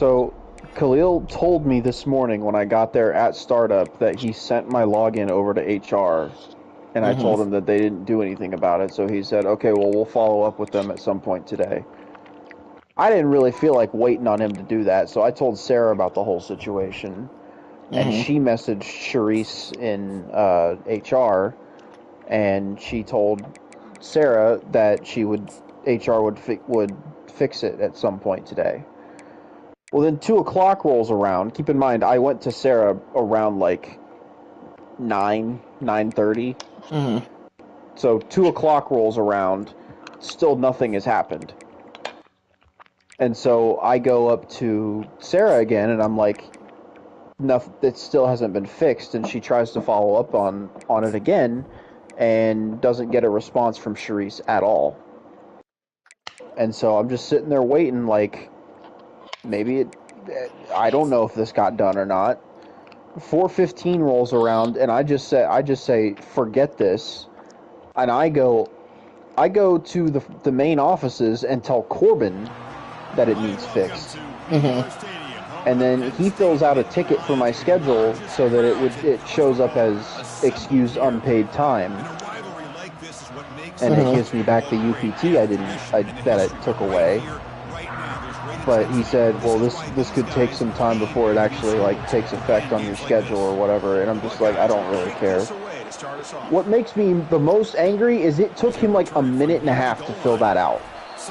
So, Khalil told me this morning when I got there at startup that he sent my login over to HR, and I told him that they didn't do anything about it. So he said, "Okay, well, we'll follow up with them at some point today." I didn't really feel like waiting on him to do that, so I told Sarah about the whole situation, and she messaged Sharice in HR, and she told Sarah that HR would fix it at some point today. Well, then 2 o'clock rolls around. Keep in mind, I went to Sarah around like 9:30. So 2 o'clock rolls around, still nothing has happened. And so I go up to Sarah again, and I'm like, nothing, it still hasn't been fixed. And she tries to follow up on it again, and doesn't get a response from Sharice at all. And so I'm just sitting there waiting, like, maybe I don't know if this got done or not. 4:15 rolls around, and I just say, forget this, and I go to the main offices and tell Corbin that it needs fixed. And then he fills out a ticket for my schedule so that it shows up as excused unpaid time, and it gives me back the UPT that I took away. But he said, well, this could take some time before it actually takes effect on your schedule or whatever. And I'm just like, I don't really care. What makes me the most angry is it took him like a minute and a half to fill that out.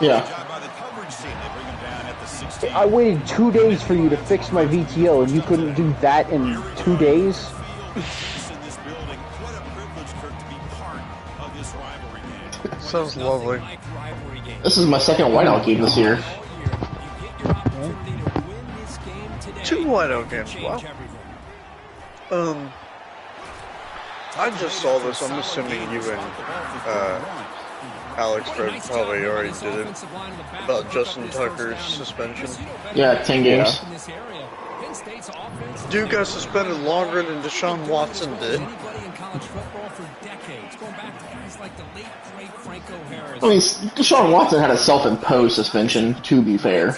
Yeah. I waited 2 days for you to fix my VTO, and you couldn't do that in 2 days? Sounds lovely. This is my second whiteout game this year. 2 whiteout games, wow. I just saw this, I'm assuming you and Alex probably already did it, about Justin Tucker's suspension. Yeah, 10 games. Dude got suspended longer than Deshaun Watson did. I mean, Deshaun Watson had a self-imposed suspension, to be fair.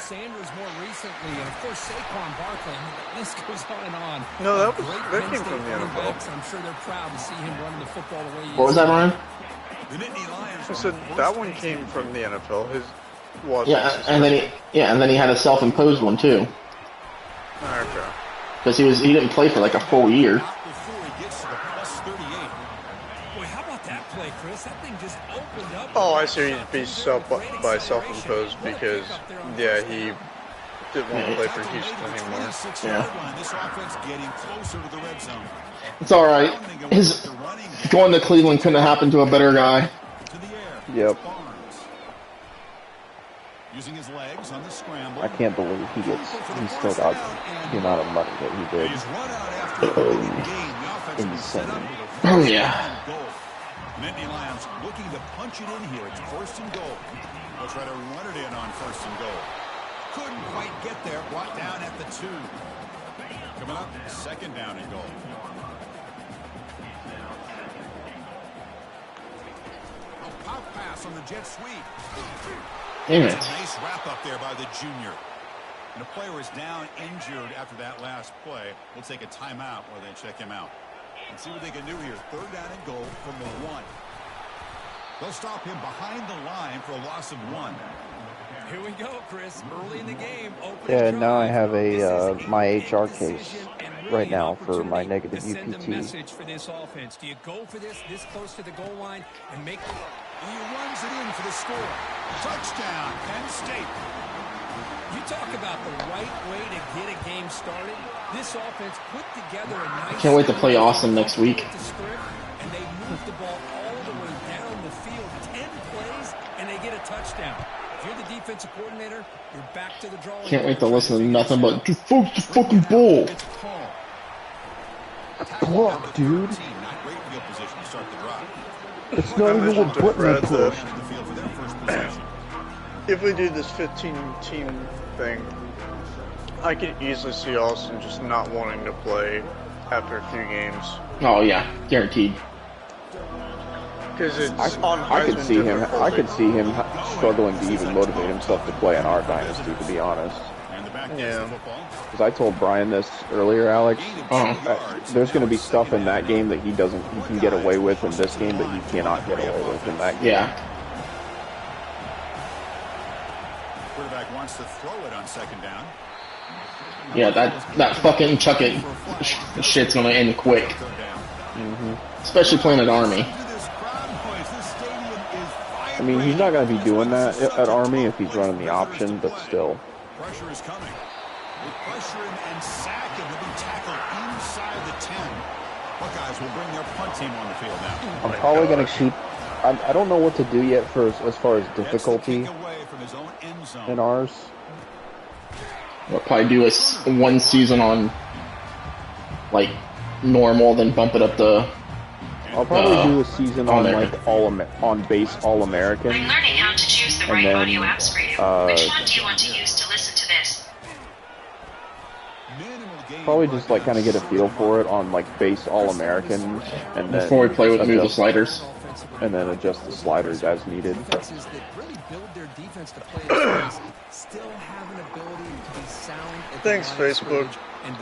No, that came from the NFL. What was that, Ryan? I said that one came from the NFL. His was and then he had a self-imposed one too. Okay. Because he didn't play for like a full year. Oh, I see. He'd be self-imposed because he didn't want to play for Houston anymore. Yeah. It's all right. His going to Cleveland couldn't have happened to a better guy. Yep. I can't believe he still got the amount of money that he did. Insane. Oh yeah. Nittany Lions looking to punch it in here. It's 1st and goal. They'll try to run it in on 1st and goal. Couldn't quite get there. Brought down at the 2. Coming up, 2nd down and goal. A pop pass on the jet sweep. Damn it. Nice wrap up there by the junior. And the player is down injured after that last play. We'll take a timeout while they check him out. And see what they can do here. 3rd down and goal from the 1. They'll stop him behind the line for a loss of 1. Here we go, Chris. Early in the game. Yeah, now I have a my HR case right now for my negative UPT. Message for this offense. Do you go for this close to the goal line and make? He runs it in for the score. Touchdown, Penn State. You talk about the right way to get a game started. This offense put together a nice. Can't wait to play Austin next week. And they move the ball all the way down the field. 10 plays, and they get a touchdown. If you're the defensive coordinator, you're back to the drawing. Can't wait to listen to nothing but just focus the fucking ball. Block, dude. It's not even what button to push. If we do this 15-team thing, I could easily see Austin just not wanting to play after a few games. Oh yeah, guaranteed. Because it's on Heisman. I could see him struggling to even motivate himself to play in our dynasty, to be honest. Yeah. Because I told Brian this earlier, Alex. There's going to be stuff in that game that he can get away with in this game that he cannot get away with in that game. Yeah. Quarterback wants to throw it on second down. Yeah, that fucking chuck it shit's gonna end quick. Mm-hmm. Especially playing at Army. I mean, he's not going to be doing that at Army if he's running the option, but still. Pressure is coming. They pressure him and sack him. He'll be tackled inside the 10. Buckeyes will bring their punt team on the field now. I'm probably going to keep... I don't know what to do yet as far as difficulty in ours. We'll probably do one season on, like, normal, then bump it up to... I'll probably do a season on like on base All-American. I'm learning how to choose the right audio apps for you. Which one do you want to use to listen to this? Probably just like kind of get a feel for it on like base All-American, and then before we play with the sliders, and then adjust the sliders as needed. Thanks, Facebook.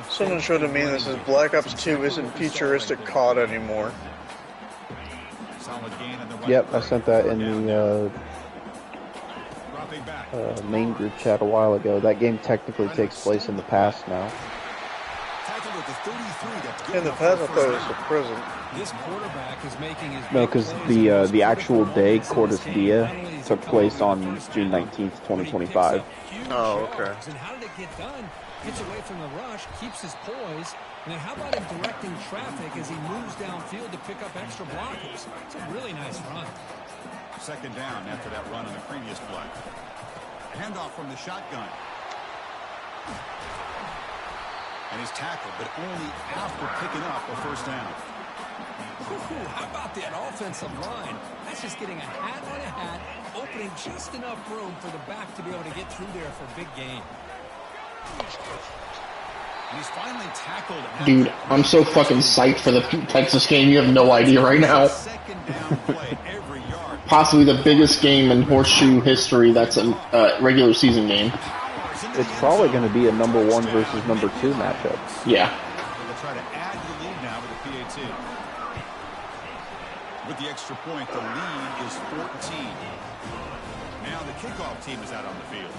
Someone showed me this is Black Ops 2 isn't futuristic COD anymore. Yep, I sent that in the main group chat a while ago. That game technically takes place in the past now. In the past, I thought it was the present. No, because the actual day, Cortes Dia, took place on June 19th, 2025. Oh, okay. And how did it get done? Gets away from the rush, keeps his poise. Now, how about him directing traffic as he moves downfield to pick up extra blockers? It's a really nice run. Second down after that run on the previous play. Handoff from the shotgun. And he's tackled, but only after picking up a first down. Ooh, how about that offensive line? That's just getting a hat on a hat, opening just enough room for the back to be able to get through there for a big gain. And he's finally tackled. Dude, I'm so fucking psyched for the Texas game. You have no idea right now. Possibly the biggest game in Horseshoe history that's a regular season game. It's probably going to be a number 1 versus number 2 matchup. Yeah. They'll try to add the lead now with the PAT. With the extra point, the lead is 14. Now the kickoff team is out on the field.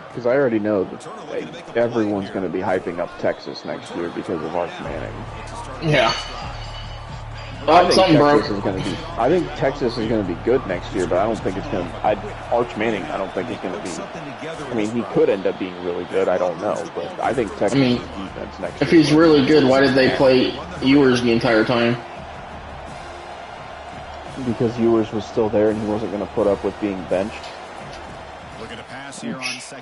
Because I already know that everyone's going to be hyping up Texas next year because of Arch Manning. Yeah. I think Texas is going to be good next year, but I don't think it's going to... Arch Manning, I don't think he's going to be... I mean, he could end up being really good. I don't know, but I think Texas' defense next year... If he's really good, why did they play Ewers the entire time? Because Ewers was still there and he wasn't going to put up with being benched.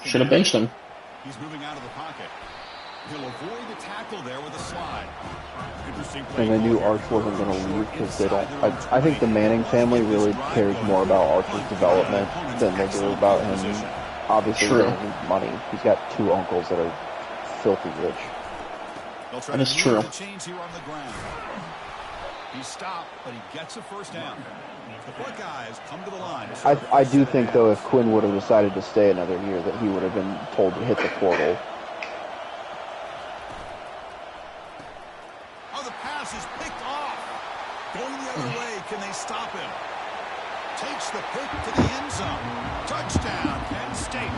Should have benched him. He's moving out of the pocket. He'll avoid the tackle there with a slide. And they knew Arch wasn't going to leave because they don't... I think the Manning family really cares more about Arch's development than they do about him. Obviously, he doesn't need money. He's got 2 uncles that are filthy rich. That is true. He stopped, but he gets a first down. The Buckeyes come to the line. I do think, though, if Quinn would have decided to stay another year, that he would have been told to hit the portal. Oh, the pass is picked off. Going the other way, can they stop him? Takes the pick to the end zone. Touchdown, Penn State.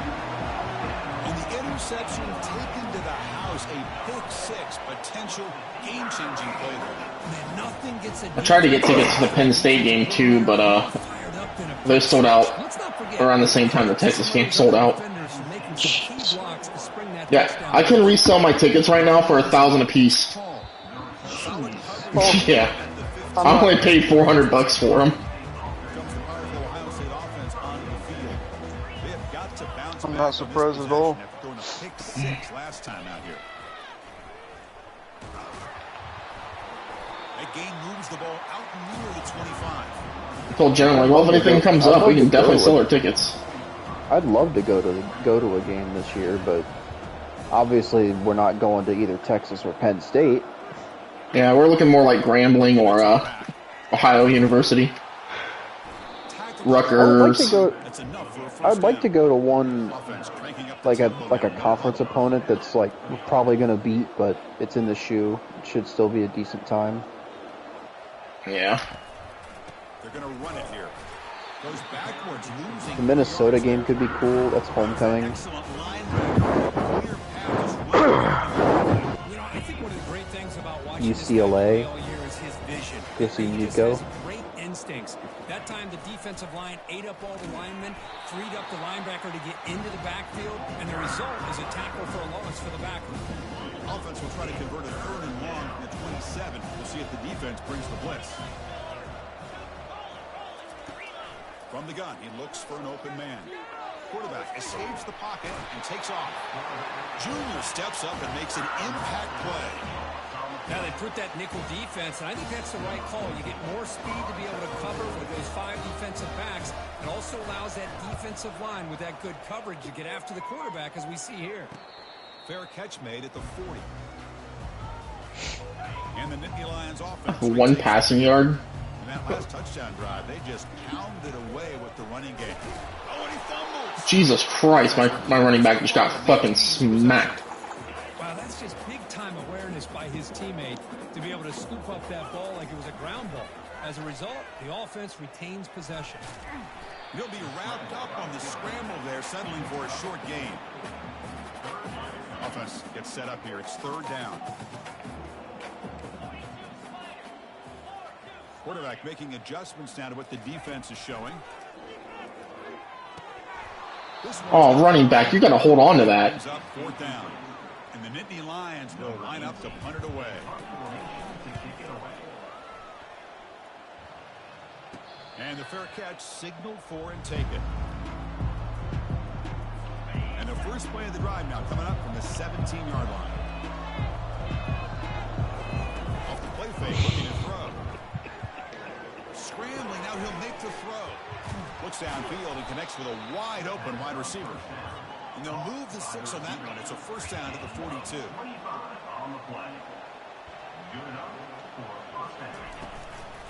And the interception taken to the house. A pick 6, potential game-changing play there. I tried to get tickets to the Penn State game too, but they sold out around the same time the Texas game sold out. Yeah, I can resell my tickets right now for $1,000 a piece. Yeah, I only paid $400 for them. I'm not surprised at all. Last time out here. That game moves the ball out near the 25. I told Jen, like, well, if anything comes up, we can definitely sell our tickets. I'd love to go to a game this year, but obviously we're not going to either Texas or Penn State. Yeah, we're looking more like Grambling or Ohio University. Rutgers. I'd like to go to one, like a conference opponent that's like we're probably gonna beat, but it's in the shoe. It should still be a decent time. Yeah. They're gonna run it here. Goes backwards, losing. The Minnesota game could be cool. That's homecoming. Excellent line clear path. I think one of the great things about watching UCLA. this all year is his vision. You'll see He just Nico. has great instincts. That time the defensive line ate up all the linemen, freed up the linebacker to get into the backfield, and the result is a tackle for a loss for the backer. Offense will try to convert a 3rd and long from the 27. We'll see if the defense brings the blitz. From the gun, he looks for an open man. Quarterback escapes the pocket and takes off. Junior steps up and makes an impact play. Now they put that nickel defense, and I think that's the right call. You get more speed to be able to cover with those 5 defensive backs. It also allows that defensive line with that good coverage to get after the quarterback, as we see here. Fair catch made at the 40. And the Nittany Lions offense. 1 passing yard. In that last touchdown drive, they just pounded away with the running game. Oh, and he fumbles. Jesus Christ, my running back just got fucking smacked. Wow, that's just big-time awareness by his teammate to be able to scoop up that ball like it was a ground ball. As a result, the offense retains possession. He'll be wrapped up on the scramble there, settling for a short gain. Offense gets set up here. It's 3rd down. Quarterback making adjustments now to what the defense is showing. Oh, running back, you got to hold on to that. Up 4th down. And the Nittany Lions will line up to punt it away. And the fair catch signaled for and taken. And the first play of the drive now coming up from the 17-yard line. Off the play fake, looking to throw. Scrambling, now he'll make the throw. Looks downfield and connects with a wide open wide receiver. And they'll move the 6 on that one. It's a 1st down to the 42.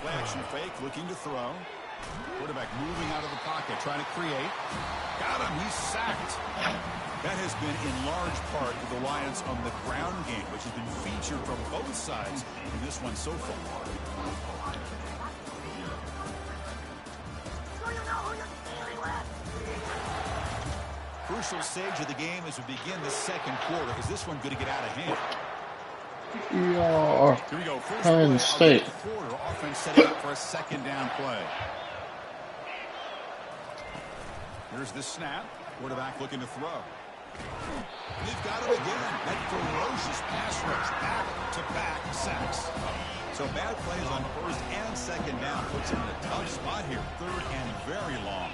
Play action fake, looking to throw. Quarterback moving out of the pocket, trying to create. Got him, he's sacked. That has been in large part the reliance on the ground game, which has been featured from both sides in this one so far. Crucial stage of the game as we begin the 2nd quarter. Is this one going to get out of hand? Yeah. Here we go. First Penn State. quarter. Offense setting up for a 2nd down play. Here's the snap. Quarterback looking to throw. They've got him again. That ferocious pass rush. Back-to-back sacks. So bad plays on 1st and 2nd down puts him in a tough spot here. 3rd and very long.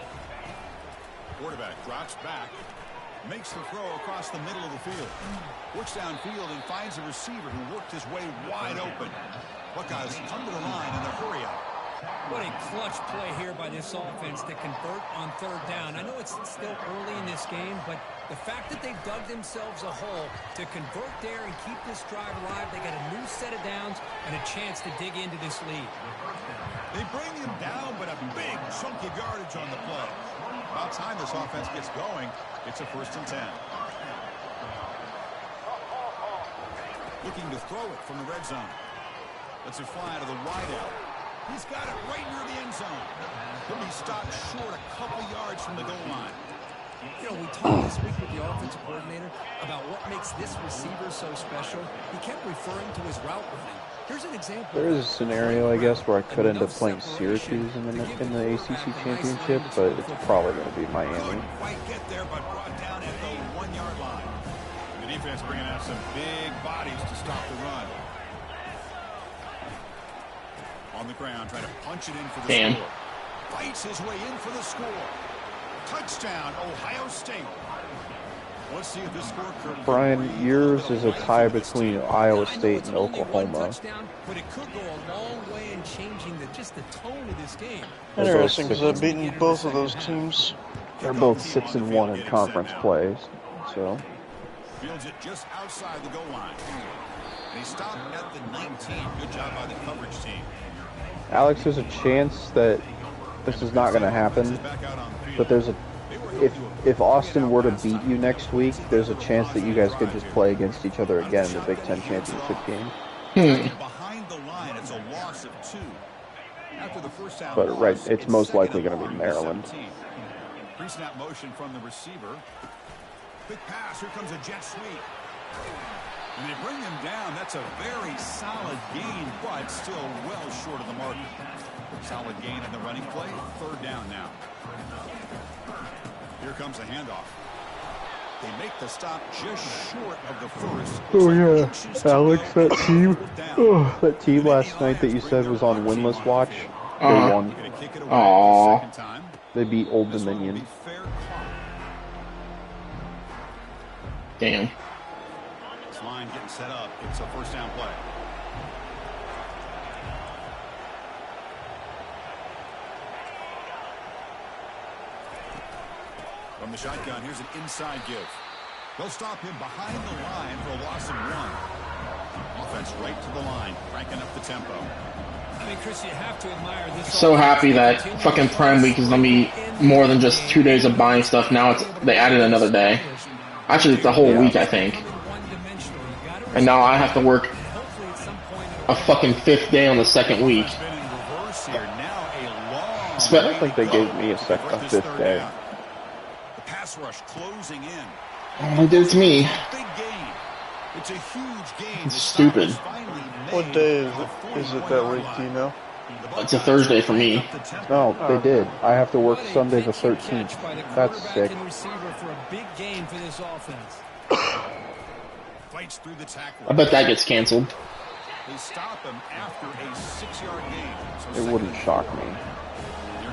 Quarterback drops back, makes the throw across the middle of the field. Works downfield and finds a receiver who worked his way wide open. Buckeyes come to the line in a hurry up. What a clutch play here by this offense to convert on 3rd down. I know it's still early in this game, but the fact that they've dug themselves a hole to convert there and keep this drive alive, they got a new set of downs and a chance to dig into this lead. They bring him down, but a big chunk of yardage on the play. About time this offense gets going, it's a 1st and 10. Looking to throw it from the red zone. Lets it fly to the wide out. He's got it right near the end zone. He'll be stopped short a couple yards from the goal line. You know, we talked this week with the offensive coordinator about what makes this receiver so special. He kept referring to his route running. Here's an example. There is a scenario, I guess, where I could end up playing Syracuse in the ACC championship, but it's probably going to be Miami. Couldn't quite get there, but brought down at the 1-yard line. The defense bringing out some big bodies to stop the run. On the ground, trying to punch it in for the score. Fights his way in for the score. Touchdown, Ohio State. Let's see if this score could. Brian, yours is a tie between Iowa State and Oklahoma. But it could go a long way in changing just the tone of this game. Interesting, because I've beaten both of those teams. They're both 6-1 in conference plays, so. Fields it just outside the goal line. And he stopped at the 19. Good job by the coverage team. Alex, there's a chance that this is not going to happen, but there's a if Austin were to beat you next week, there's a chance that you guys could just play against each other again in the Big Ten championship game. Behind the line, it's a loss of 2. After the first down, But right, it's most likely going to be Maryland. Pre-snap motion from the receiver. Quick pass. Here comes a jet sweep. And they bring him down. That's a very solid gain, but still well short of the mark. Solid gain in the running play. 3rd down now. Here comes a handoff. They make the stop just short of the first. Oh yeah, Alex, that team last night that you said was on winless watch, they won. Aww. They beat Old Dominion. Damn. This line getting set up. It's a 1st down play. From the shotgun, here's an inside give. They'll stop him behind the line for a loss of 1. Offense right to the line, cranking up the tempo. I mean, Chris, you have to admire this. So happy that fucking Prime Week is gonna be more than just 2 days of buying stuff. Now they added another day. Actually, it's a whole week, I think. And now I have to work a fucking 5th day on the 2nd week. I don't think they gave me a 5th day. Rush closing in. Oh, they did it to me. Big gain. It's a huge gain. It's stupid. What day is it that week? Do you know? It's a Thursday for me. No, they did. I have to work Sunday the 13th. That's sick. I bet that gets canceled. They stop him after a 6-yard gain. It wouldn't shock me.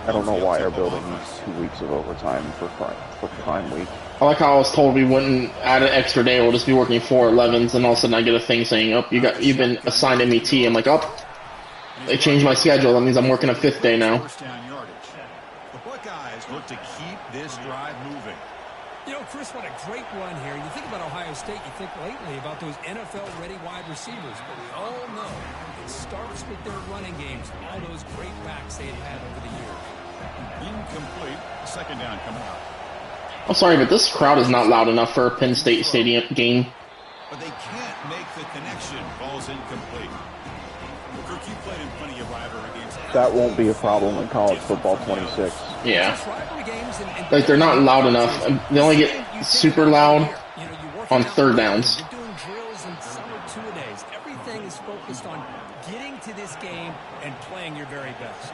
I don't know why our building needs 2 weeks of overtime for Prime Week. I like how I was told we wouldn't add an extra day. We'll just be working 4 11s, and all of a sudden I get a thing saying, "Oh, you've been assigned MET." I'm like, "Oh, they changed my schedule. That means I'm working a 5th day now." The Buckeyes look to keep this drive moving. You know, Chris, what a great run here. You think about Ohio State, you think lately about those NFL-ready wide receivers, but we all know it starts with their running games, all those great backs they've had over the years. Incomplete. 2nd down coming up. I'm sorry, but this crowd is not loud enough for a Penn State Stadium game. But they can't make the connection. Ball's incomplete. Kirk, you played in plenty of rivalry games. That won't be a problem in college football 26. Yeah. Like, they're not loud enough. They only get super loud on 3rd downs. You're doing drills and some or 2-a-days. Everything is focused on getting to this game and playing your very best.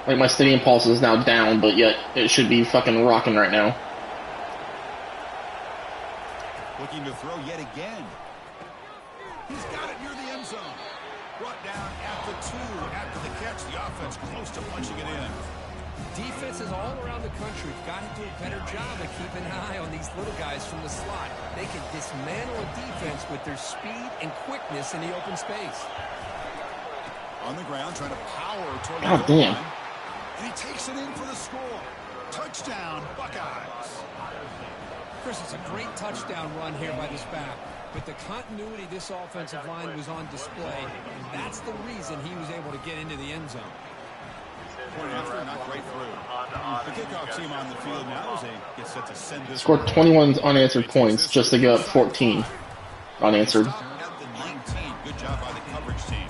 Like, my stadium pulse is now down, but yet it should be fucking rocking right now. Looking to throw yet again. He's got it near the end zone. Brought down at the 2 after the catch. The offense close to punching it in. Defenses all around the country have got to do a better job of keeping an eye on these little guys from the slot. They can dismantle a defense with their speed and quickness in the open space. On the ground, trying to power toward God the damn. line. And he takes it in for the score. Touchdown, Buckeyes. Chris, it's a great touchdown run here by this back. But the continuity of this offensive line was on display, and that's the reason he was able to get into the end zone. Point after, not right through. The kickoff team on the field now as they get set to send this. Scored 21 unanswered points just to get up 14 unanswered. At the 19. Good job by the coverage team.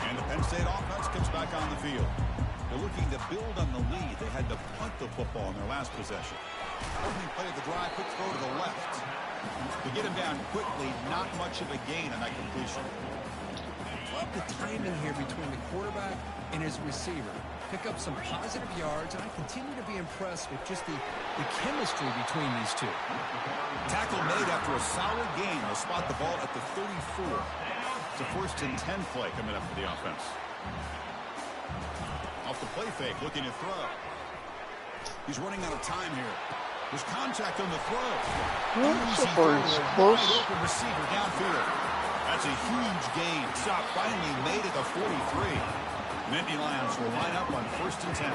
And the Penn State offense comes back on the field. They're looking to build on the lead. They had to punt the football in their last possession. Opening play of the drive, quick throw to the left. To get him down quickly, not much of a gain on that completion. Love the timing here between the quarterback and his receiver. Pick up some positive yards, and I continue to be impressed with just the chemistry between these two. Tackle made after a solid gain. They'll spot the ball at the 34. It's a 1st and 10 play coming up for the offense. Off the play fake, looking to throw. He's running out of time here. There's contact on the throw. So far, it's close. Open receiver downfield. That's a huge gain. Stop finally made at the 43. Nittany Lions will line up on 1st and 10.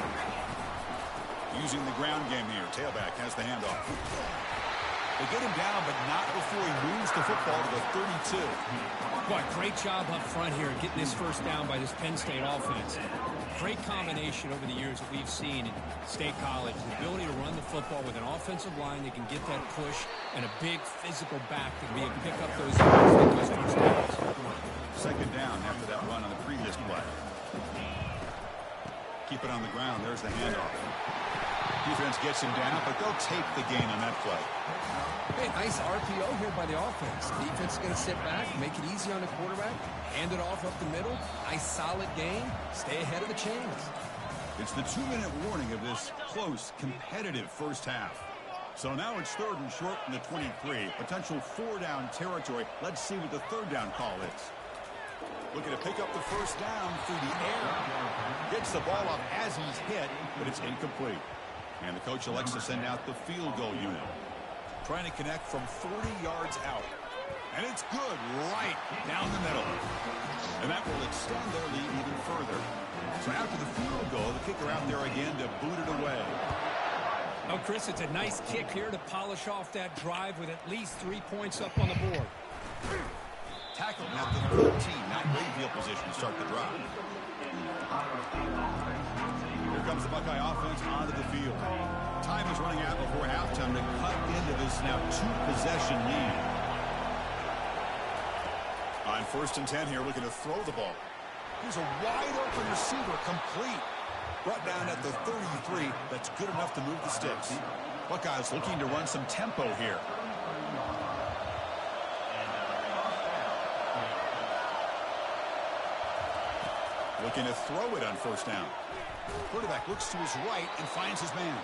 Using the ground game here. Tailback has the handoff. They get him down, but not before he moves the football to the 32. Boy, great job up front here getting this first down by this Penn State offense. Great combination over the years that we've seen in State College. The ability to run the football with an offensive line that can get that push and a big physical back that can be able to pick up those yards and those first downs. Second down after that run on the previous play. Keep it on the ground. There's the handoff. Defense gets him down, but they'll take the gain on that play. Hey, nice RPO here by the offense. Defense is going to sit back, make it easy on the quarterback, hand it off up the middle. Nice solid gain. Stay ahead of the chains. It's the 2-minute warning of this close, competitive first half. So now it's third and short from the 23. Potential 4-down territory. Let's see what the third down call is. Looking to pick up the first down through the air. Gets the ball up as he's hit, but it's incomplete. And the coach elects to send out the field goal unit. Trying to connect from 40 yards out. And it's good right down the middle. And that will extend their lead even further. So after the field goal, the kicker out there again to boot it away. Oh, Chris, it's a nice kick here to polish off that drive with at least 3 points up on the board. Tackled at the 13. Not great field position to start the drive. Here comes the Buckeye offense onto the field. Time is running out before halftime to cut into this now 2-possession lead. On 1st and 10 here, looking to throw the ball. Here's a wide open receiver, complete. Brought down at the 33. That's good enough to move the sticks. Buckeyes looking to run some tempo here. Looking to throw it on 1st down. Quarterback looks to his right and finds his man.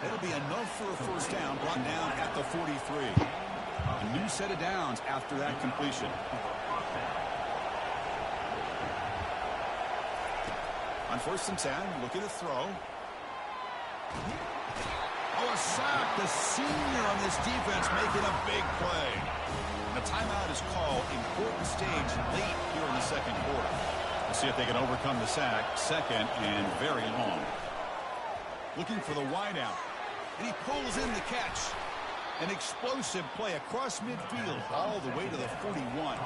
That'll be enough for a first down, brought down at the 43. A new set of downs after that completion. On 1st and 10, looking to throw. Oh, a sack. The senior on this defense making a big play. The timeout is called. Important stage late here in the second quarter. Let's see if they can overcome the sack. Second and very long. Looking for the wideout. And he pulls in the catch. An explosive play across midfield all the way to the 41.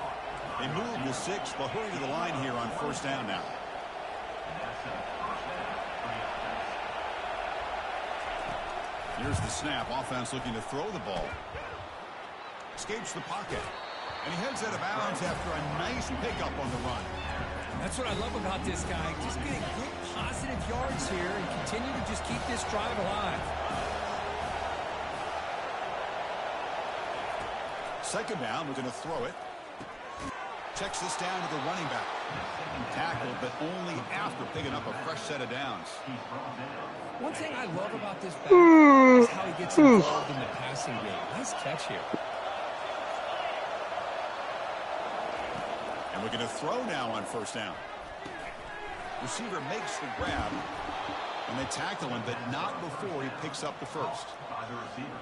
They move the 6. They'll hurry to the line here on 1st down now. Here's the snap. Offense looking to throw the ball. Escapes the pocket. And he heads out of bounds after a nice pickup on the run. That's what I love about this guy. Just getting good positive yards here and continue to just keep this drive alive. Second down, we're going to throw it. Checks this down to the running back. Tackled, but only after picking up a fresh set of downs. One thing I love about this back is how he gets involved in the passing game. Nice catch here. And we're going to throw now on 1st down. Receiver makes the grab, and they tackle him, but not before he picks up the first.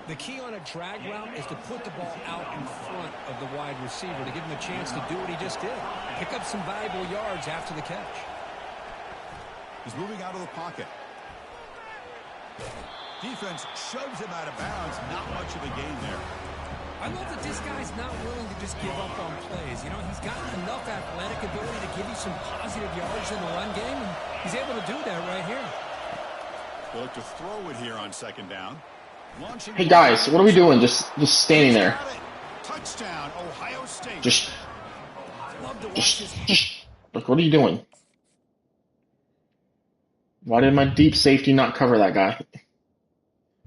The key on a drag route is to put the ball out in front of the wide receiver to give him a chance to do what he just did. Pick up some valuable yards after the catch. He's moving out of the pocket. Defense shoves him out of bounds. Not much of a gain there. I love that this guy's not willing to just give up on plays. You know, he's got enough athletic ability to give you some positive yards in the run game, and he's able to do that right here. They look to throw it here on 2nd down. Launching. Hey guys, what are we doing? Just standing there. Touchdown, Ohio State. Just look, what are you doing? Why did my deep safety not cover that guy?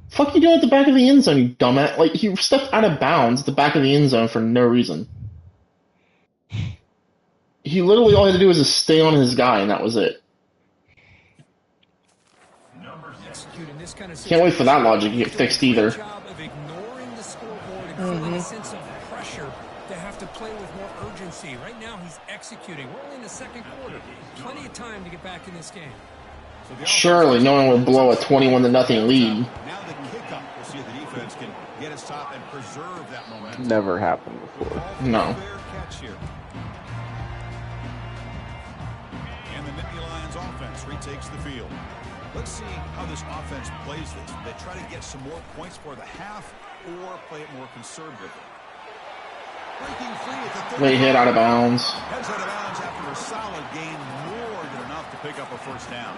Fuck you doing at the back of the end zone, you dumbass? Like, he stepped out of bounds at the back of the end zone for no reason. He literally all he had to do was just stay on his guy, and that was it. Can't wait for that logic to get fixed either. Job of ignoring the scoreboard and feeling a sense of pressure to have to play with more urgency. Right now, he's executing. We're only in the second quarter. Plenty of time to get back in this game. Surely no one would blow a 21-0 lead. Now the kickoff. We'll see if the defense can get a stop and preserve that momentum. Never happened before. No. Fair catch here. And the Nittany Lions offense retakes the field. Let's see how this offense plays this. They try to get some more points for the half, or play it more conservatively. Breaking free at the Late hit out of bounds. Heads out of bounds after a solid gain, more than enough to pick up a first down.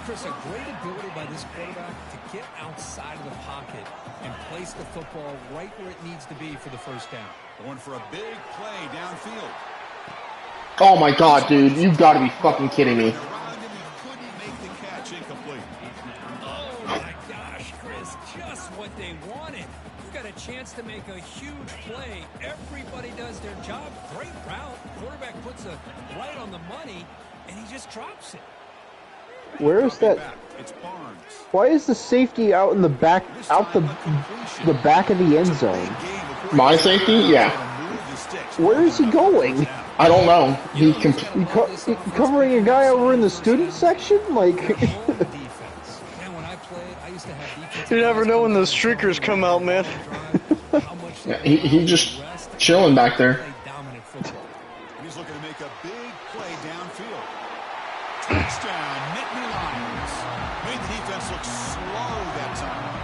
Chris, a great ability by this quarterback to get outside of the pocket and place the football right where it needs to be for the first down. Going for a big play downfield. Oh my god, dude. You've got to be fucking kidding me. Around him, he couldn't make the catch, incomplete. Oh my gosh, Chris, just what they wanted. You got a chance to make a huge play. Everybody does their job. Great route. Quarterback puts it right on the money, and he just drops it. Where is that? It's Barnes. Why is the safety out in the back, out the back of the end zone? My safety? Yeah. Where is he going? I don't know. He Covering a guy over in the student section? Like... You never know when those streakers come out, man. Yeah, he just chilling back there. He's looking to make a big play downfield. Touchdown, Nittany Lions. Made the defense look slow that time.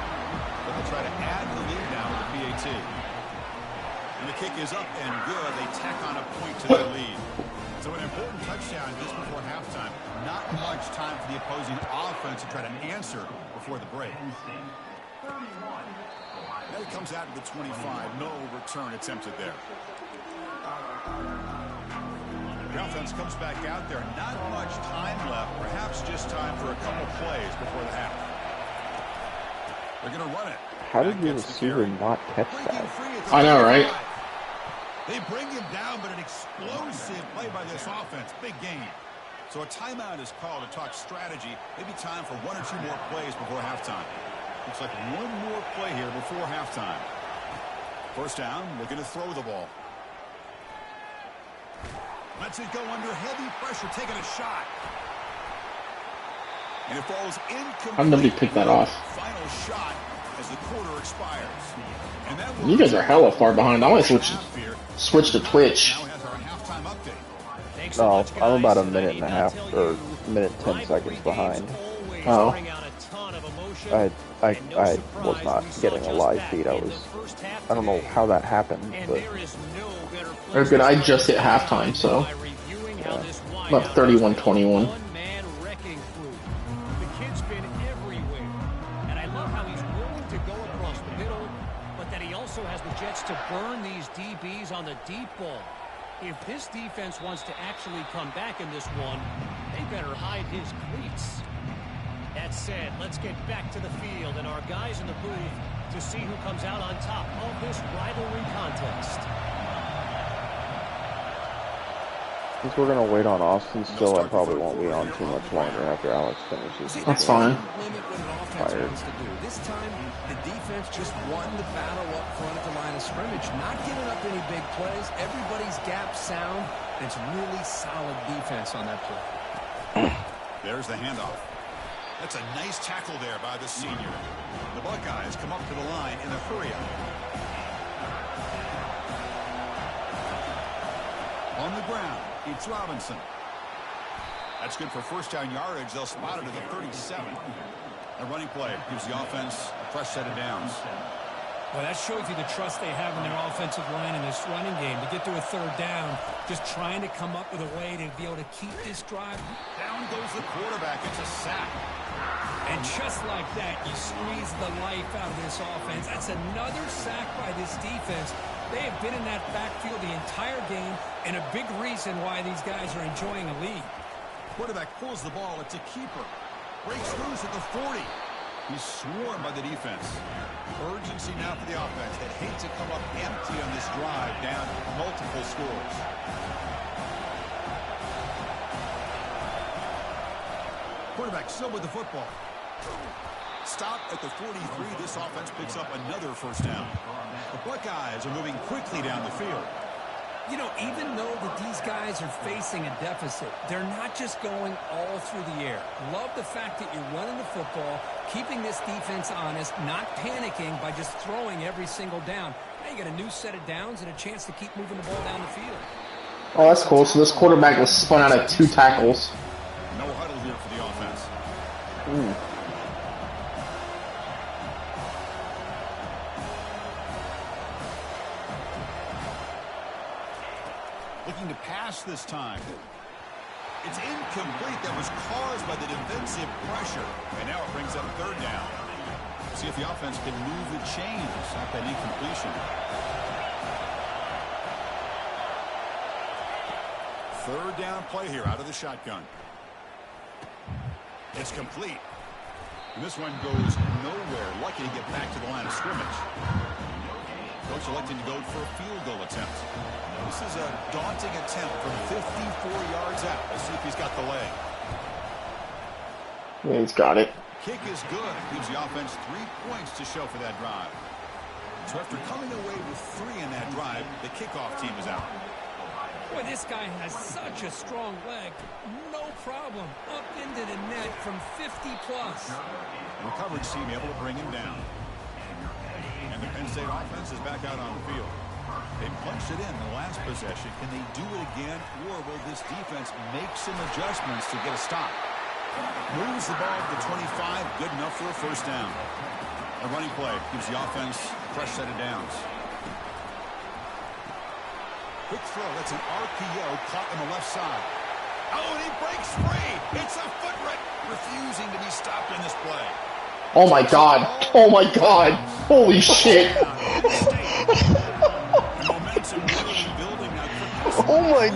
But they'll try to add the lead now with the PAT. And the kick is up and good. They tack on a point to their lead. So an important touchdown just before halftime. Not much time for the opposing offense to try to answer before the break. Now he comes out to the 25. No return attempted there. The offense comes back out there. Not much time left. Perhaps just time for a couple plays before the half. They're going to run it. How did the receiver not catch that? I know, right? They bring him down, but an explosive play by this offense. Big game. So a timeout is called to talk strategy. Maybe time for one or two more plays before halftime. Looks like one more play here before halftime. First down, looking to throw the ball. Lets it go under heavy pressure, taking a shot. And it falls incomplete. How did nobody pick that off? Final shot as the quarter expires. And that You guys are hella far behind. I want to switch to Twitch. now has our halftime update. No, I'm about a minute and a half, or minute 10 seconds behind. Oh. I was not getting a live feed. I don't know how that happened, but Or good, I just hit halftime, so about 31-21. To burn these DBs on the deep ball. If this defense wants to actually come back in this one, they better hide his cleats. That said, let's get back to the field and our guys in the booth to see who comes out on top of this rivalry contest. since we're gonna wait on Austin still, I probably won't be on too much longer after Alex finishes. That's fine. Tired. This time, the defense just won the battle up front at the line of scrimmage, not giving up any big plays. Everybody's gap sound, and it's really solid defense on that play. There's the handoff. That's a nice tackle there by the senior. The Buckeyes come up to the line in a hurry-up. On the ground, it's Robinson. That's good for first down yardage. They'll spot it at the 37. A running play gives the offense a fresh set of downs. Well, that shows you the trust they have in their offensive line in this running game. To get to a third down, just trying to come up with a way to be able to keep this drive. Down goes the quarterback. It's a sack. And just like that, you squeeze the life out of this offense. That's another sack by this defense. They have been in that backfield the entire game, and a big reason why these guys are enjoying a lead. Quarterback pulls the ball. It's a keeper. Breaks loose at the 40. He's swarmed by the defense. Urgency now for the offense. That hate to come up empty on this drive, down multiple scores. Quarterback still with the football. Stop at the 43. This offense picks up another first down. The Buckeyes are moving quickly down the field. You know, even though that these guys are facing a deficit, they're not just going all through the air. Love the fact that you're running the football, keeping this defense honest, not panicking by just throwing every single down. Now you got a new set of downs and a chance to keep moving the ball down the field. Oh, that's cool. So this quarterback was spun out of 2 tackles. No huddle here for the offense. looking to pass this time. It's incomplete. That was caused by the defensive pressure. And now it brings up third down. See if the offense can move the chains after that incompletion. Third down play here out of the shotgun. It's complete. And this one goes nowhere. Lucky to get back to the line of scrimmage. Coach electing to go for a field goal attempt. This is a daunting attempt from 54 yards out. Let's see if he's got the leg. Yeah, he's got it. Kick is good. Gives the offense 3 points to show for that drive. So after coming away with 3 in that drive, the kickoff team is out. Boy, this guy has such a strong leg. No problem. Up into the net from 50-plus. The coverage team able to bring him down. And the Penn State offense is back out on the field. They punched it in the last possession. Can they do it again, or will this defense make some adjustments to get a stop? Moves the ball to the 25. Good enough for a first down. A running play gives the offense a fresh set of downs. Quick throw. That's an RPO caught on the left side. Oh, and he breaks free. It's a foot race. Refusing to be stopped in this play. Oh my god. Oh my god. Holy shit. Oh my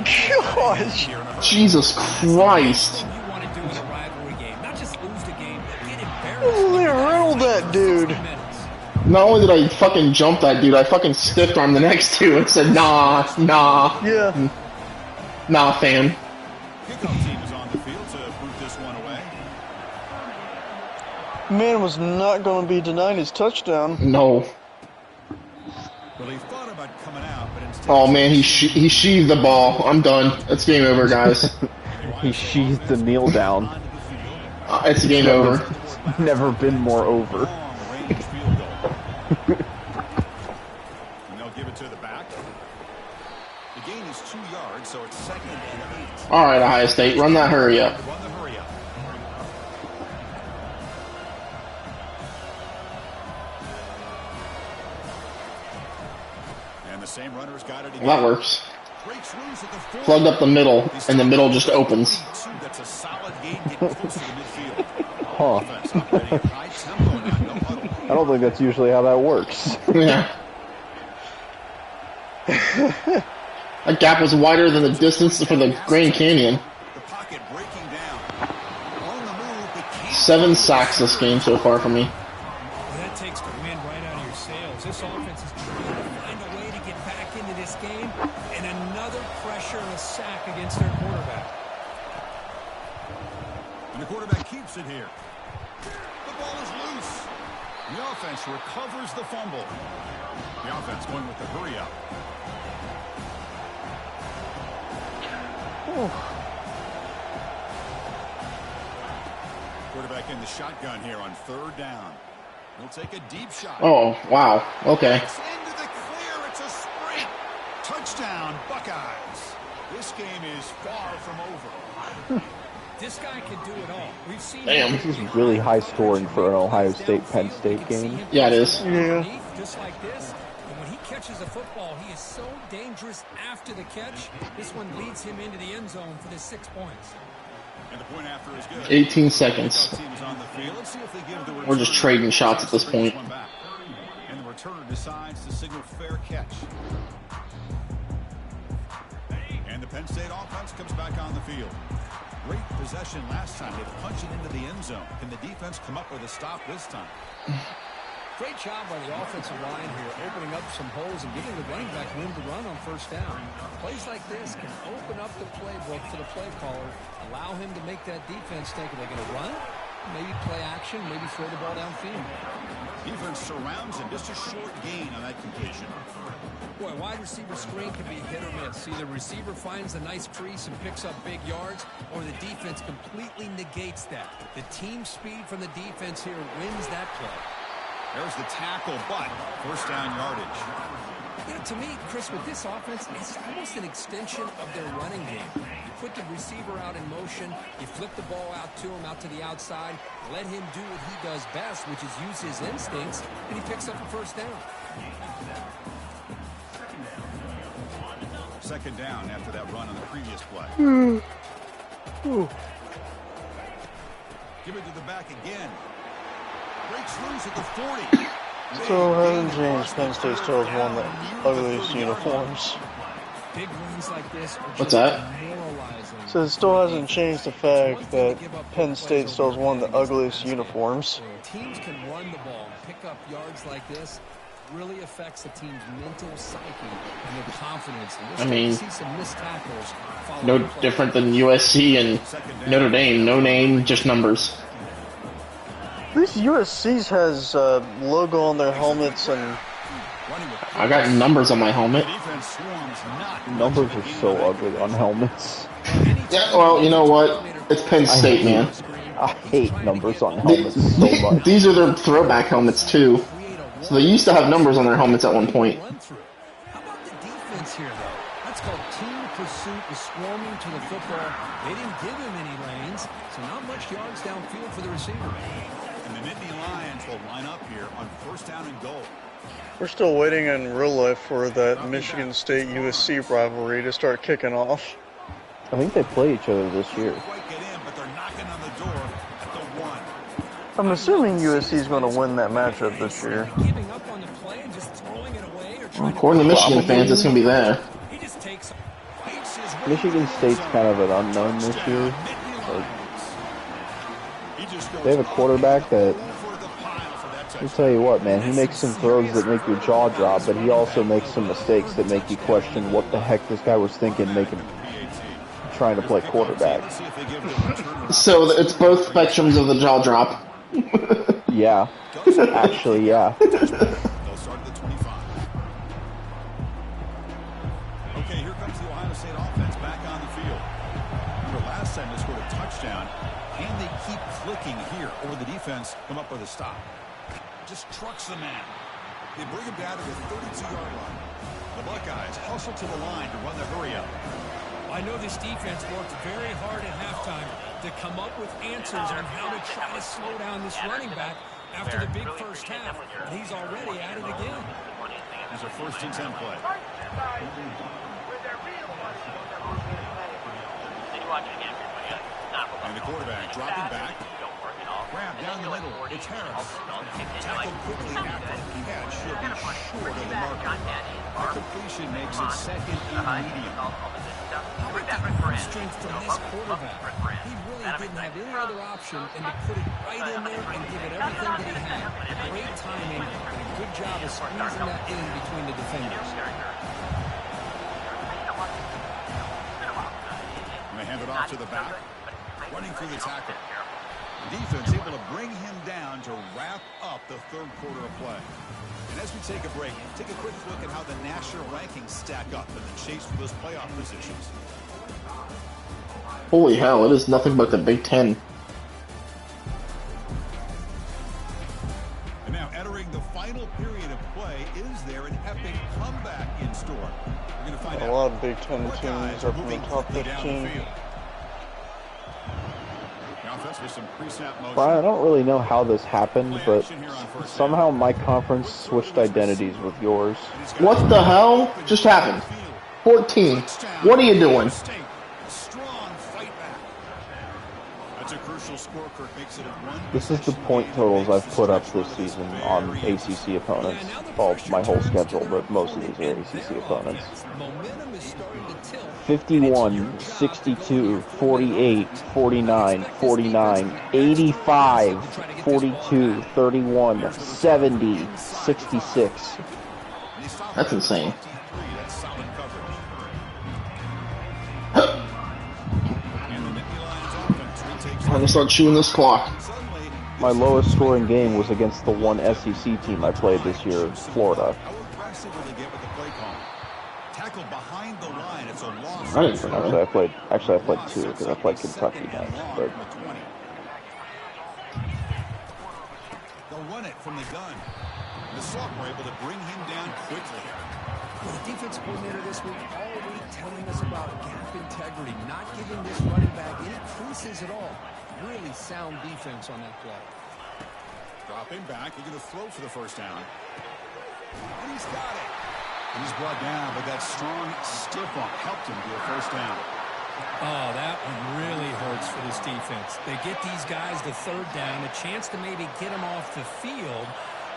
gosh. Jesus Christ. You want to do in a rivalry game. Not just lose the game, but get embarrassed. Oh, they riddled that dude. Not only did I fucking jump that dude, I fucking stiffed arm the next two and said, nah, Yeah. nah, fam. Kickoff team is on the field to boot this one away. Man was not going to be denied his touchdown. No. Well, he thought about coming out, but instead... Oh man, he sheathed the ball. I'm done. It's game over, guys. He sheathed the kneel down. It's game over. Never been more over. Long-range field goal. And they'll give it to the back. The gain is 2 yards, so it's 2nd and 8. All right, Ohio State, run that hurry up. Run the hurry up. And the same runner's got it again. Well, that works. Breaks loose at the 4. Plugged up the middle, and the middle just opens. That's a solid gain, getting close to the midfield. Huh. Offense operating at high tempo now, no huddle. I don't think that's usually how that works. Yeah. That gap was wider than the distance for the Grand Canyon. The pocket breaking down. On the move, but can't 7 sacks this game so far for me. Well, that takes the wind right out of your sails. This offense is trying to find a way to get back into this game, and another pressure and a sack against their quarterback. And the quarterback keeps it here. The ball is loose. The offense recovers the fumble. The offense going with the hurry up. Quarterback in the shotgun here on 3rd down. He'll take a deep shot. Oh, wow. Okay. It's into the clear. It's a sprint. Touchdown, Buckeyes. This game is far from over. This guy can do it all. We've seen Damn. This is really high scoring for an Ohio State-Penn State game. Yeah, it is. Yeah. Just like this. And when he catches a football, he is so dangerous after the catch. This one leads him into the end zone for the 6 points. And the point after is good. 18 seconds. Team is on the field. Let's see if they give the We're just trading shots at this point. And the returner decides to signal fair catch. And the Penn State offense comes back on the field. Great possession last time. They punched it into the end zone. Can the defense come up with a stop this time? Great job by the offensive line here, opening up some holes and giving the running back room to run on 1st down. Plays like this can open up the playbook for the play caller, allow him to make that defense think, are they going to run? Maybe play action, maybe throw the ball downfield. Defense surrounds him. Just a short gain on that completion. Boy, wide receiver screen can be hit or miss. Either receiver finds a nice crease and picks up big yards, or the defense completely negates that. The team speed from the defense here wins that play. There's the tackle, but 1st down yardage. You know, to me, Chris, with this offense, it's almost an extension of their running game. You put the receiver out in motion, you flip the ball out to him, out to the outside, let him do what he does best, which is use his instincts, and he picks up a 1st down. second down after that run on the previous play. Give it to the back again. Breaks loose at the 40. Still hasn't changed. Penn State still has one of the ugliest uniforms. Big wins like this are What's just that? demoralizing. So it still hasn't changed the fact that Penn State still has one of the ugliest uniforms. Teams can run the ball and pick up yards like this. Really affects the team's mental psyche and their confidence. And I mean, see some missed tackles no different than USC and Notre Dame. No name, just numbers. At least USC's has logo on their helmets and I got numbers on my helmet. Numbers are so ugly on helmets. Yeah, well, you know what? It's Penn State, man. I hate numbers on helmets so much. These are their throwback helmets, too. So they used to have numbers on their helmets at one point. How about the defense here, though? That's called team pursuit is swarming to the football. They didn't give him any lanes, so not much yards downfield for the receiver. And the Nittany Lions will line up here on first down and goal. we're still waiting in real life for that Michigan State USC rivalry to start kicking off. I think they play each other this year. Quite get in, but they're knocking on the door at the 1. I'm assuming USC is going to win that matchup this year. Giving up on the play and just throwing it away or trying According to Michigan fans, it's going to be there. He just takes Michigan State's kind of an unknown this year. Like, they have a quarterback that, I'll tell you what, man, he makes some throws that make your jaw drop, but he also makes some mistakes that make you question what the heck this guy was thinking, trying to play quarterback. So it's both spectrums of the jaw drop. Yeah, actually, yeah. They'll start at the 25. Okay, here comes the Ohio State offense back on the field. Remember last time they scored a touchdown. Can they keep clicking here, or the defense come up with a stop? Just trucks the man. They bring him down to the 32-yard line. The Buckeyes hustle to the line to run the hurry-up. I know this defense worked very hard at halftime to come up with answers on how to try to slow down this running back after the big first half. And he's already at it again. It's a first and 10 play. And the quarterback dropping back. Grab down the middle. It's Harris. Tackled quickly after he had should be short of the marker. The completion makes it second and medium. How about the arm strength from this quarterback? He really didn't have any other option than to put it right in there and give it everything that he had. Great timing and a good job of squeezing that in between the defenders. And they hand it off to the back. Running through the tackle. Defense able to bring him down to wrap up the third quarter of play. And as we take a break, take a quick look at how the national rankings stack up in the chase for those playoff positions. Holy hell, it is nothing but the Big Ten. And now entering the final period of play, is there an epic comeback in store? We're going to find out. A lot of Big Ten teams are from the top 15. Brian, I don't really know how this happened, but somehow my conference switched identities with yours. What the hell just happened? 14. What are you doing? This is the point totals I've put up this season on ACC opponents. Well, my whole schedule, but most of these are ACC opponents. 51, 62, 48, 49, 49, 85, 42, 31, 70, 66. That's insane. I'm gonna start chewing this clock. My lowest scoring game was against the one SEC team I played this year, Florida. I didn't remember. Actually, I played two because I played Kentucky next. But they'll run it from the gun. The Sock were able to bring him down quickly. Well, the defense coordinator this week all week telling us about gap integrity, not giving this running back any creases at all. Really sound defense on that play. Dropping back, they're going to throw for the first down. And he's got it. He's brought down, but that strong stiff arm helped him to a first down. Oh, that one really hurts for this defense. They get these guys the third down, a chance to maybe get them off the field,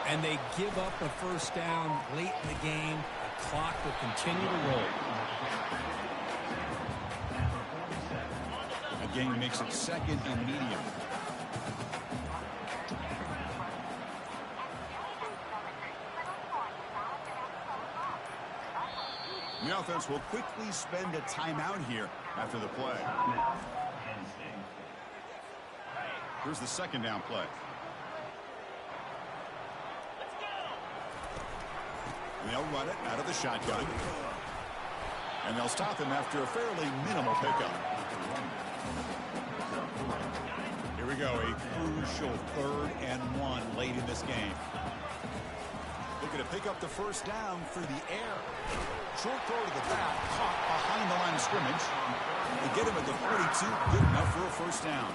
and they give up a first down late in the game. The clock will continue to roll. The game makes it second and medium. The offense will quickly spend a timeout here after the play. Here's the second down play. And they'll run it out of the shotgun. And they'll stop him after a fairly minimal pickup. Here we go, a crucial 3rd and 1 late in this game. Looking to pick up the first down through the air. Short throw to the back, caught behind the line of scrimmage. They get him at the 42, good enough for a first down.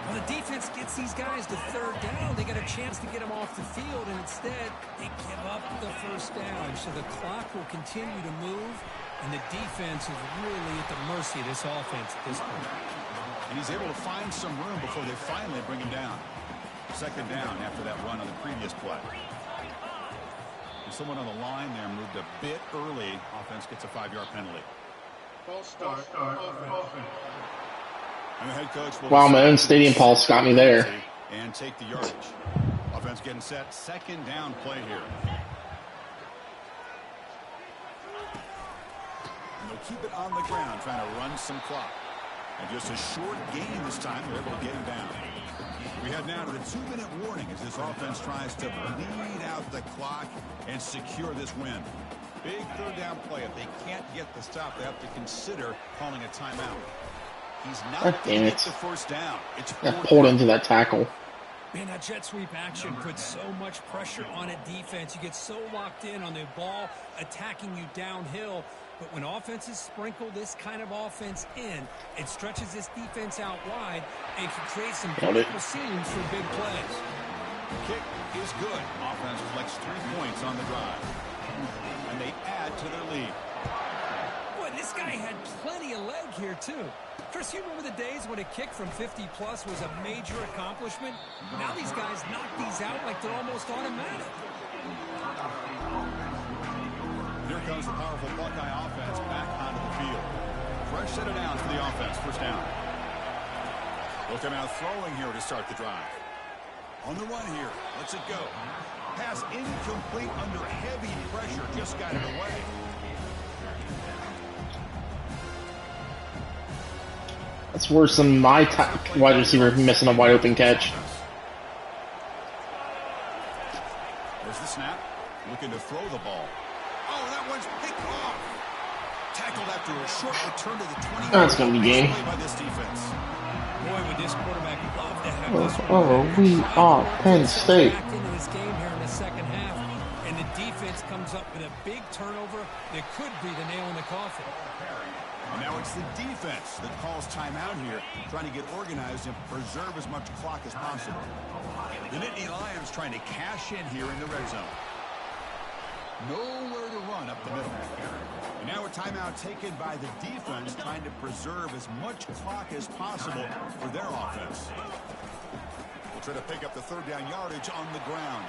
Well, the defense gets these guys to third down. They got a chance to get them off the field, and instead they give up the first down. So the clock will continue to move, and the defense is really at the mercy of this offense at this point. And he's able to find some room before they finally bring him down. Second down after that run on the previous play. And someone on the line there moved a bit early. Offense gets a 5-yard penalty. False start. Offense. And the head coach will Wow, my own stadium pulse got me there. and take the yardage. Offense getting set. Second down play here. And they'll keep it on the ground, trying to run some clock. And just a short gain this time. They're able to get him down. We head now to the 2-minute warning as this offense tries to bleed out the clock and secure this win. Big third down play. If they can't get the stop, they have to consider calling a timeout. He's not going to get the first down. It's pulled into that tackle. Man, that jet sweep action puts so much pressure on a defense. You get so locked in on the ball attacking you downhill. But when offenses sprinkle this kind of offense in, it stretches this defense out wide and can create some beautiful scenes for big plays. Kick is good. Offense collects 3 points on the drive. And they add to their lead. Boy, this guy had plenty of leg here, too. Chris, you remember the days when a kick from 50-plus was a major accomplishment? Now these guys knock these out like they're almost automatic. Here comes the powerful Buckeye offense back onto the field. Fresh set of downs for the offense. First down. They'll come out throwing here to start the drive. On the run here. Lets it go. Pass incomplete under heavy pressure. Just got it away. That's worse than my wide receiver missing a wide open catch. There's the snap. Looking to throw the ball. Oh, that one's picked off. Tackled after a short return to the 20. That's going to be game. By this defense. Boy, would this quarterback love to have this we are Penn State. back into this game here in the second half, and the defense comes up with a big turnover that could be the nail in the coffin. And now it's the defense that calls timeout here, trying to get organized and preserve as much clock as possible. The Nittany Lions trying to cash in here in the red zone. Nowhere to run up the middle. And now a timeout taken by the defense, trying to preserve as much clock as possible for their offense. We'll try to pick up the third down yardage on the ground.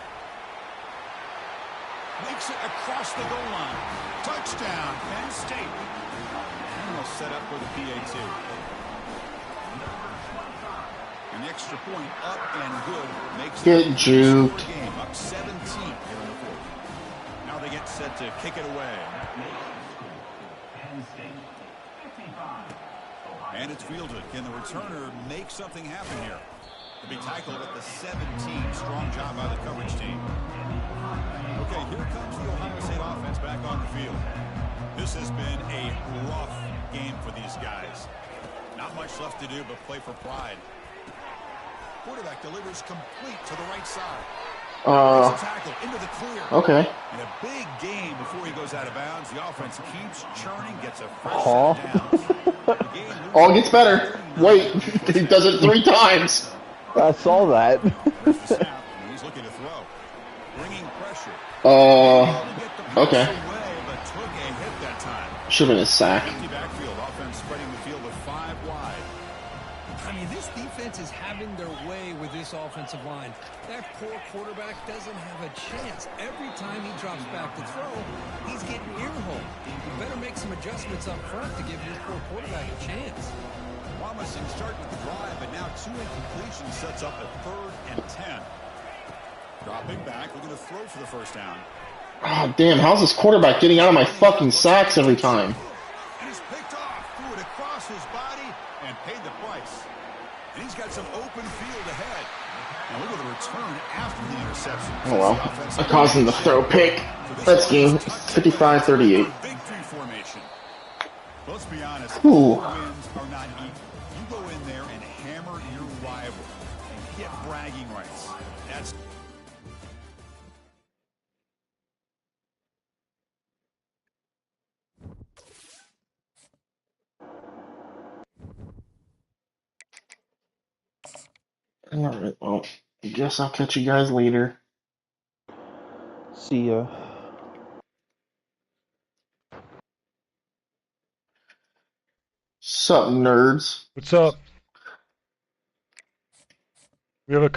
Makes it across the goal line. Touchdown, Penn State. And they'll set up for the PAT. An extra point up and good. Makes Get it juked. a game up 17 here in the fourth. Now they get set to kick it away. And it's fielded. Can the returner make something happen here? To be tackled at the 17. Strong job by the coverage team. Okay, here comes the Ohio State offense back on the field. This has been a rough game for these guys. Not much left to do but play for pride. Quarterback delivers complete to the right side. Tackle into the clear. Okay. And a big game before he goes out of bounds. The offense keeps churning, gets a fresh set of downs. Oh, it gets better. Wait, he does it 3 times. I saw that. There's the snap, and he's looking to throw. Bringing pressure. Okay. Away, Should have been a sack. Empty backfield offense spreading the field with 5 wide. I mean, this defense is having their way with this offensive line. That poor quarterback doesn't have a chance. Every time he drops back to throw, he's getting earholed. You better make some adjustments up front to give your poor quarterback a chance. Promising start with the drive, but now 2 incompletions sets up a 3rd and 10. Dropping back, looking to throw for the first down. Oh, damn, how's this quarterback getting out of my fucking sacks every time? And he's picked off, threw it across his body, and paid the price. And he's got some open field ahead. And look at the return after the interception. Oh well, I caused him to throw pick. That's game 55-38. Victory formation. Let's be honest, Ooh. wins are not equal. You go in there and hammer your rival and get bragging rights. That's Alright, well, I guess I'll catch you guys later. See ya. Sup, nerds? What's up? We have a